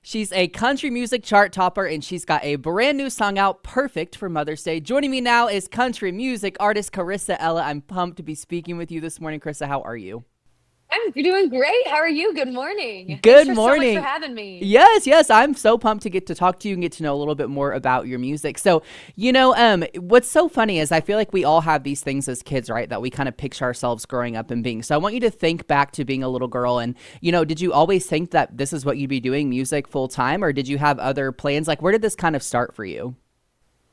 She's a country music chart topper and she's got a brand new song out perfect for Mother's Day. Joining me now is country music artist Karissa Ella. I'm pumped to be speaking with you this morning. Karissa, how are you? You're doing great. How are you? Good morning. Thanks Good for so much for morning. having me. Yes. I'm so pumped to get to talk to you and get to know a little bit more about your music. So, what's so funny is I feel like we all have these things as kids, right? That we kind of picture ourselves growing up and being. So I want you to think back to being a little girl and, did you always think that this is what you'd be doing music full time or did you have other plans? Like, where did this kind of start for you?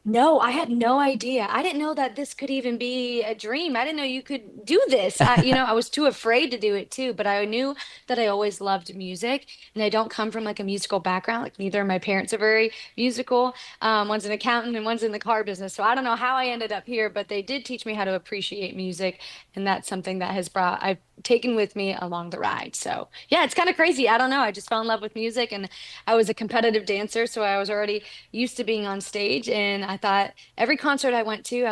No, I had no idea. I didn't know that this could even be a dream. I didn't know you could do this. I was too afraid to do it too, but I knew that I always loved music and I don't come from like a musical background. Like neither of my parents are very musical. One's an accountant and one's in the car business. So I don't know how I ended up here, but they did teach me how to appreciate music. And that's something that I've taken with me along the ride. So yeah, it's kind of crazy. I don't know. I just fell in love with music and I was a competitive dancer. So I was already used to being on stage and I thought every concert I went to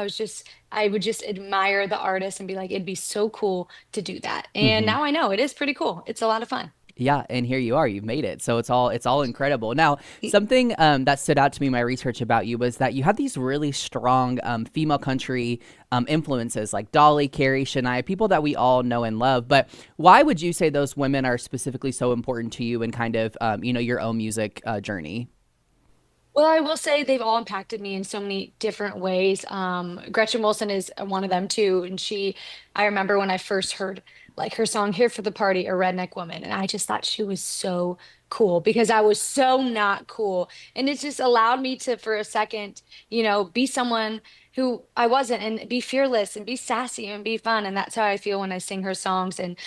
I would just admire the artist and be like it'd be so cool to do that, and Hmm. now I know it is pretty cool. It's a lot of fun. Yeah, and here you are. You've made it. So it's all incredible. Now, something that stood out to me in my research about you was that you have these really strong female country influences like Dolly, Carrie, Shania, people that we all know and love. But why would you say those women are specifically so important to you and kind of your own music journey? Well, I will say they've all impacted me in so many different ways. Gretchen Wilson is one of them too, and I remember when I first heard like her song "Here for the Party," a redneck woman, and I just thought she was so cool because I was so not cool, and it just allowed me to, for a second, be someone who I wasn't, and be fearless, and be sassy, and be fun, and that's how I feel when I sing her songs. And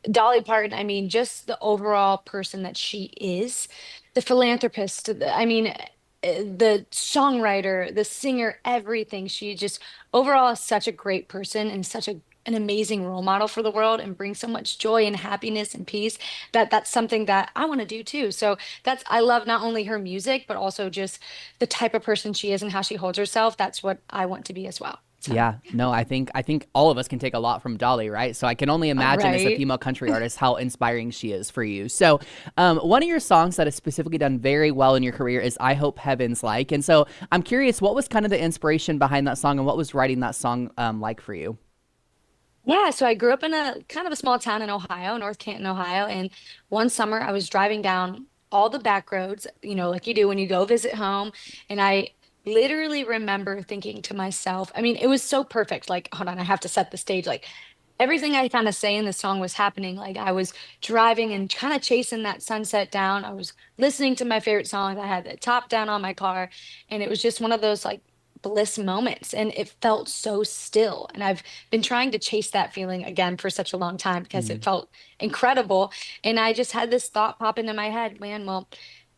Dolly Parton, I mean, just the overall person that she is, the philanthropist, the songwriter, the singer, everything. She just overall is such a great person and such an amazing role model for the world and brings so much joy and happiness and peace that that's something that I want to do too. So I love not only her music, but also just the type of person she is and how she holds herself. That's what I want to be as well. So, Yeah, no, I think all of us can take a lot from Dolly, right? So I can only imagine as a right. female country artist how inspiring she is for you. So, one of your songs that has specifically done very well in your career is "I Hope Heaven's Like," and so I'm curious, what was kind of the inspiration behind that song, and what was writing that song like for you? Yeah, so I grew up in a kind of a small town in Ohio, North Canton, Ohio, and one summer I was driving down all the back roads, like you do when you go visit home, and I literally remember thinking to myself, I mean, it was so perfect. Like, hold on, I have to set the stage. Like everything I kind of say in the song was happening. Like I was driving and kind of chasing that sunset down. I was listening to my favorite songs. I had the top down on my car, and it was just one of those like bliss moments, and it felt so still. And I've been trying to chase that feeling again for such a long time because it Mm, felt incredible. And I just had this thought pop into my head, man, well,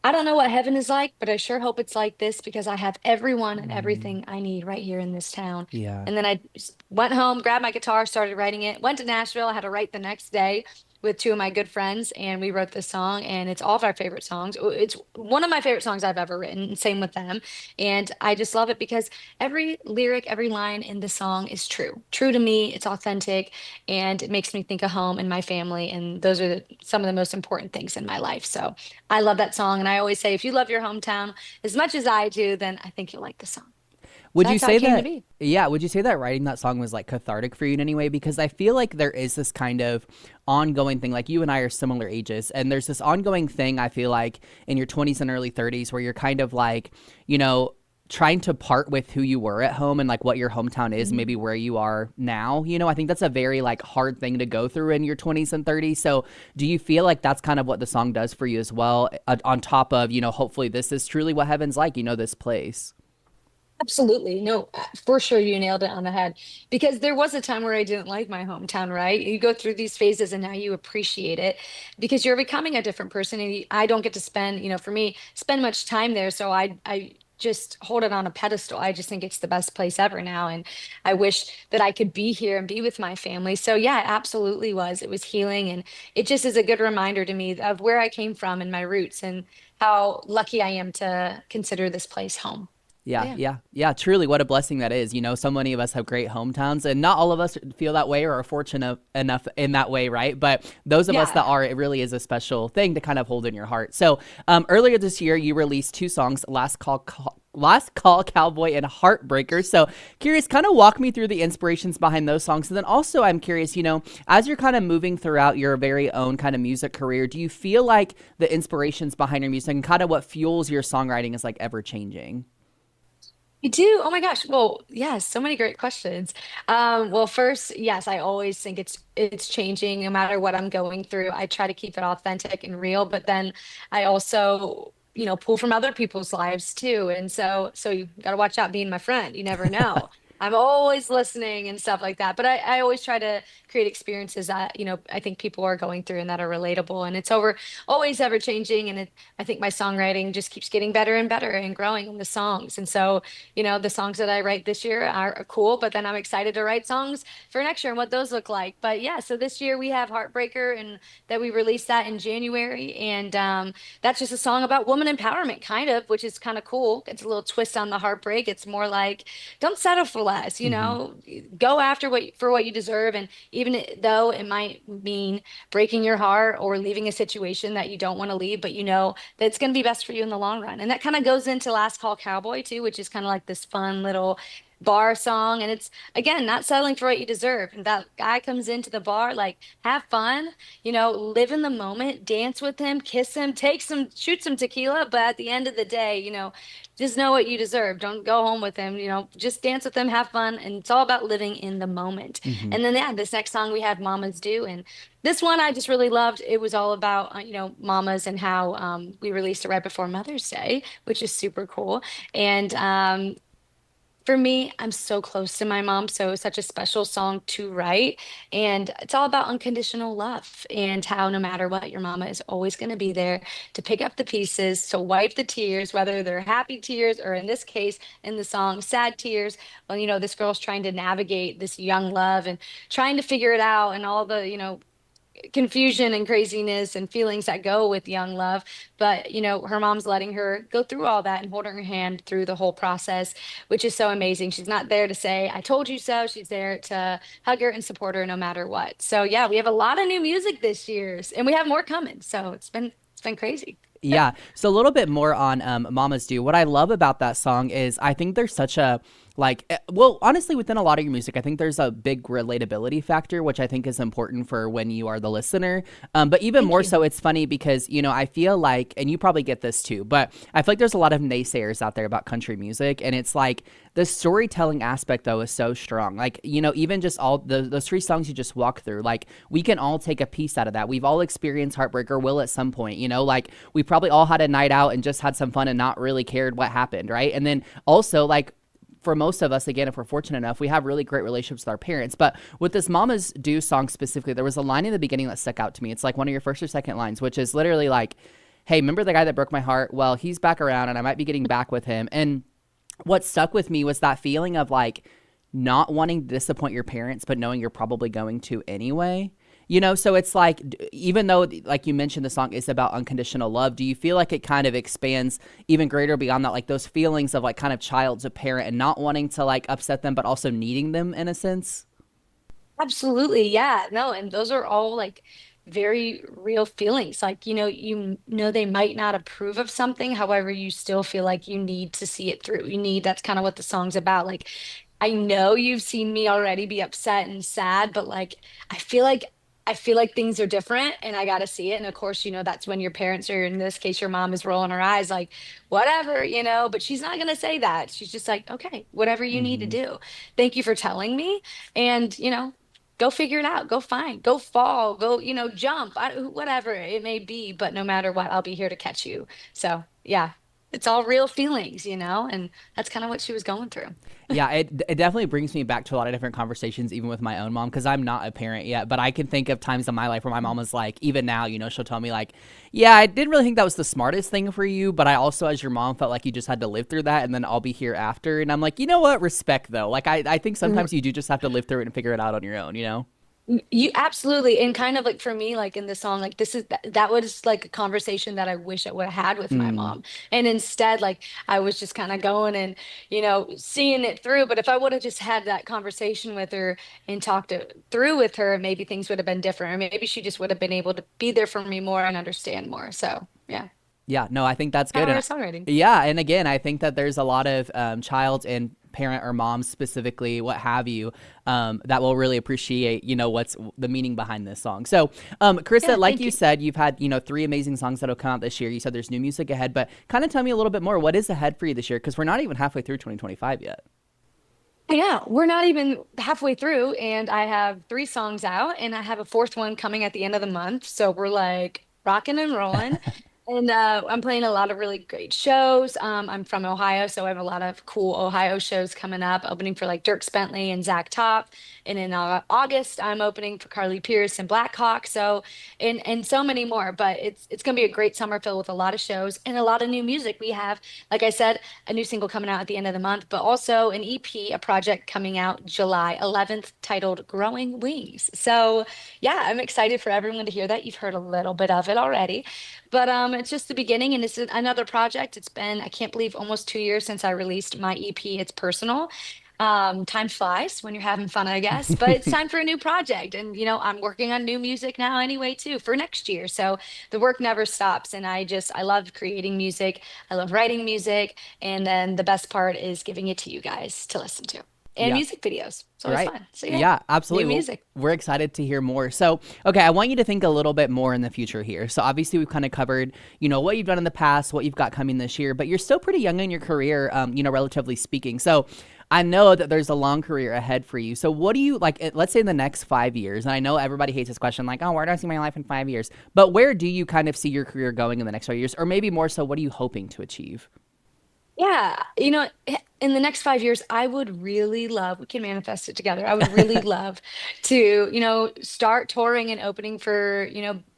I don't know what heaven is like, but I sure hope it's like this because I have everyone and mm, everything I need right here in this town. yeah. And then I just went home, grabbed my guitar, started writing it, went to Nashville. I had to write the next day with two of my good friends, and we wrote this song, and it's all of our favorite songs. It's one of my favorite songs I've ever written, same with them. And I just love it because every lyric, every line in the song is true to me. It's authentic, and it makes me think of home and my family. And those are some of the most important things in my life. So I love that song. And I always say, if you love your hometown as much as I do, then I think you'll like the song. So Would you that's how it say came to that? be. Yeah, would you say that writing that song was like cathartic for you in any way? Because I feel like there is this kind of ongoing thing. Like you and I are similar ages, and there's this ongoing thing I feel like in your 20s and early 30s where you're kind of like, you know, trying to part with who you were at home and like what your hometown is, maybe Mhm. where you are now. I think that's a very like hard thing to go through in your 20s and 30s. So, do you feel like that's kind of what the song does for you as well? On top of, hopefully this is truly what heaven's like, this place. Absolutely. No, for sure you nailed it on the head. Because there was a time where I didn't like my hometown, right? You go through these phases and now you appreciate it because you're becoming a different person. And I don't get to spend, for me, spend much time there. So I just hold it on a pedestal. I just think it's the best place ever now. And I wish that I could be here and be with my family. So yeah, it absolutely was. It was healing. And it just is a good reminder to me of where I came from and my roots and how lucky I am to consider this place home. But Yeah, yeah. yeah, yeah. Truly, what a blessing that is. You know, so many of us have great hometowns, and not all of us feel that way or are fortunate enough in that way, right? But those of us Yeah. that are, it really is a special thing to kind of hold in your heart. So, earlier this year, you released two songs, Last Call Cowboy and Heartbreaker. So, curious, kind of walk me through the inspirations behind those songs. And then also, I'm curious, you know, as you're kind of moving throughout your very own kind of music career, do you feel like the inspirations behind your music and kind of what fuels your songwriting is like ever changing? You do? Oh my gosh. Well, yes, so many great questions. Well, first, yes, I always think it's changing no matter what I'm going through. I try to keep it authentic and real, but then I also, pull from other people's lives too. And so you got to watch out being my friend. You never know. I'm always listening and stuff like that. But I always try to create experiences that, I think people are going through and that are relatable. And it's always ever changing. And I think my songwriting just keeps getting better and better and growing in the songs. And so the songs that I write this year are cool, but then I'm excited to write songs for next year and what those look like. But yeah, so this year we have Heartbreaker, and that we released that in January. And that's just a song about woman empowerment, kind of, which is kind of cool. It's a little twist on the heartbreak. It's more like, don't settle for less, Hmm. go after what you deserve. And even though it might mean breaking your heart or leaving a situation that you don't want to leave, but you know that it's going to be best for you in the long run. And that kind of goes into Last Call Cowboy too, which is kind of like this fun little bar song. And it's, again, not settling for what you deserve. And that guy comes into the bar, like, have fun, live in the moment, dance with him, kiss him, shoot some tequila. But at the end of the day, just know what you deserve. Don't go home with him, just dance with him, have fun. And it's all about living in the moment. Hmm. And then, yeah, this next song we had Mamas Do. And this one I just really loved. It was all about, mamas, and how we released it right before Mother's Day, which is super cool. And for me, I'm so close to my mom, so it was such a special song to write. And it's all about unconditional love and how no matter what, your mama is always going to be there to pick up the pieces, to wipe the tears, whether they're happy tears or, in this case, in the song, sad tears. Well, this girl's trying to navigate this young love and trying to figure it out, and all the, confusion and craziness and feelings that go with young love. But, her mom's letting her go through all that and holding her hand through the whole process, which is so amazing. She's not there to say, I told you so. She's there to hug her and support her no matter what. So, yeah, we have a lot of new music this year, and we have more coming. So it's been crazy. Yeah. So a little bit more on Mamas Do. What I love about that song is I think there's such a well, honestly, within a lot of your music, I think there's a big relatability factor, which I think is important for when you are the listener. But even Thank more you. so, it's funny because, you know, I feel like, and you probably get this too, but I feel like there's a lot of naysayers out there about country music. And it's like the storytelling aspect, though, is so strong. Like, you know, even just all those three songs you just walk through, like, we can all take a piece out of that. We've all experienced heartbreak or will at some point, you know, like, we probably all had a night out and just had some fun and not really cared what happened, right? And then also, like, for most of us, again, if we're fortunate enough, we have really great relationships with our parents. But with this Mamas Do song specifically, there was a line in the beginning that stuck out to me. It's like one of your first or second lines, which is literally like, hey, remember the guy that broke my heart? Well, he's back around and I might be getting back with him. And what stuck with me was that feeling of like not wanting to disappoint your parents, but knowing you're probably going to anyway. You know, so it's like, even though, like you mentioned, the song is about unconditional love, do you feel like it kind of expands even greater beyond that? Like those feelings of like kind of child to parent and not wanting to like upset them, but also needing them in a sense? Absolutely. Yeah. No, and those are all like very real feelings. Like, you know they might not approve of something, however, you still feel like you need to see it through. That's kind of what the song's about. Like, I know you've seen me already be upset and sad, but like I feel like things are different and I got to see it. And of course, that's when your parents, or in this case your mom, is rolling her eyes like, whatever, but she's not going to say that. She's just like, okay, whatever you need to Mm-hmm. do. Thank you for telling me. And, go figure it out, go find, go fall, go, jump, whatever it may be. But no matter what, I'll be here to catch you. So yeah, it's all real feelings, and that's kind of what she was going through. Yeah, it definitely brings me back to a lot of different conversations, even with my own mom, because I'm not a parent yet. But I can think of times in my life where my mom was like, even now, you know, she'll tell me like, "Yeah, I didn't really think that was the smartest thing for you, but I also, as your mom, felt like you just had to live through that, and then I'll be here after." And I'm like, you know what? Respect though. Like I think sometimes you do just have to live through it and figure it out on your own. You know? You absolutely, and kind of like for me, like in the song, like that was like a conversation that I wish I would have had with my Mm. mom. And instead, like I was just kind of going and, seeing it through. But if I would have just had that conversation with her and talked it through with her, maybe things would have been different. Or maybe she just would have been able to be there for me more and understand more. So yeah, Yeah, no, I think that's good. power And of songwriting. yeah, and again, I think that there's a lot of child and parent or mom specifically, what have you, that will really appreciate, what's the meaning behind this song. So, Karissa, Yeah, like thank you you. said, you've had, three amazing songs that'll come out this year. You said there's new music ahead, but kind of tell me a little bit more. What is ahead for you this year? Because we're not even halfway through 2025 yet. Yeah, we're not even halfway through, and I have three songs out, and I have a fourth one coming at the end of the month. So we're like rocking and rolling. And I'm playing a lot of really great shows. I'm from Ohio, so I have a lot of cool Ohio shows coming up, opening for like Dirk Bentley and Zach Top. And in August, I'm opening for Carly Pierce and Black Hawk. So, and so many more. But it's gonna be a great summer filled with a lot of shows and a lot of new music. We have, like I said, a new single coming out at the end of the month, but also an EP, a project coming out July 11th titled Growing Wings. So, yeah, I'm excited for everyone to hear that. You've heard a little bit of it already, but it's just the beginning and it's another project. It's been, I can't believe, almost 2 years since I released my EP. It's personal. Time flies when you're having fun, I guess, but it's time for a new project. And, I'm working on new music now anyway, too, for next year. So the work never stops. And I love creating music. I love writing music. And then the best part is giving it to you guys to listen to and Yeah. music videos. It's always Right. fun. So yeah, Yeah, new absolutely. Well, music. we're excited to hear more. So, okay, I want you to think a little bit more in the future here. So, obviously, we've kind of covered, what you've done in the past, what you've got coming this year, but you're still pretty young in your career, relatively speaking. So, I know that there's a long career ahead for you. So, what do you like? Let's say in the next 5 years, and I know everybody hates this question, like, oh, where do I see my life in 5 years? But where do you kind of see your career going in the next 5 years? Or maybe more so, what are you hoping to achieve? Yeah, in the next 5 years, I would really love, we can manifest it together. I would really love to, start touring and opening for,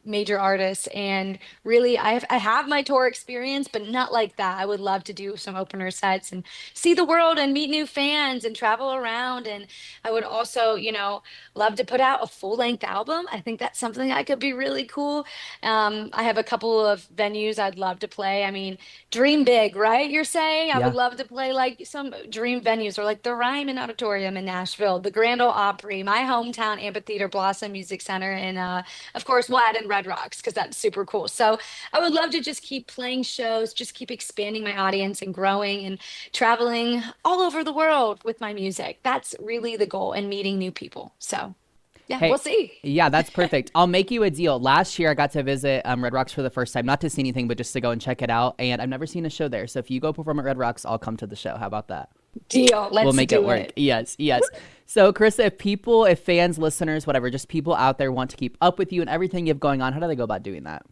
major artists. And really, I have my tour experience, but not like that. I would love to do some opener sets and see the world and meet new fans and travel around. And I would also, love to put out a full-length album. I think that's something that could be really cool. I have a couple of venues I'd love to play. I mean, dream big, right? You're saying I would Yeah. love to play like some dream venues or like the Ryman Auditorium in Nashville, the Grand Ole Opry, my hometown amphitheater, Blossom Music Center, and of course, we'll add in Red Rocks because that's super cool. So I would love to just keep playing shows, just keep expanding my audience and growing and traveling all over the world with my music. That's really the goal and meeting new people. So yeah, we'll Hey, see. yeah, that's perfect. I'll make you a deal. Last year, I got to visit Red Rocks for the first time, not to see anything, but just to go and check it out. And I've never seen a show there. So if you go perform at Red Rocks, I'll come to the show. How about that? Deal. We'll Let's make it do work. it. Yes, yes. So, Carissa, if fans, listeners, whatever, just people out there want to keep up with you and everything you have going on, how do they go about doing that?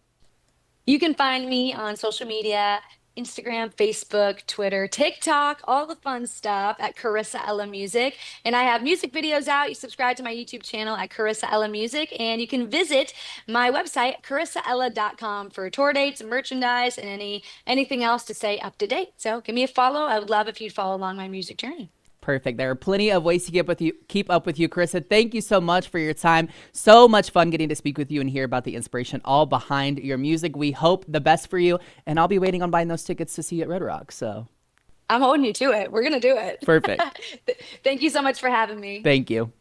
You can find me on social media, Instagram, Facebook, Twitter, TikTok, all the fun stuff at Karissa Ella Music. And I have music videos out. You subscribe to my YouTube channel at Karissa Ella Music. And you can visit my website, carissaella.com, for tour dates, merchandise, and anything else to stay up to date. So give me a follow. I would love if you'd follow along my music journey. Perfect. There are plenty of ways to keep up with you, Carissa. Thank you so much for your time. So much fun getting to speak with you and hear about the inspiration all behind your music. We hope the best for you, and I'll be waiting on buying those tickets to see you at Red Rock. So I'm holding you to it. We're going to do it. perfect. Thank you so much for having me. Thank you.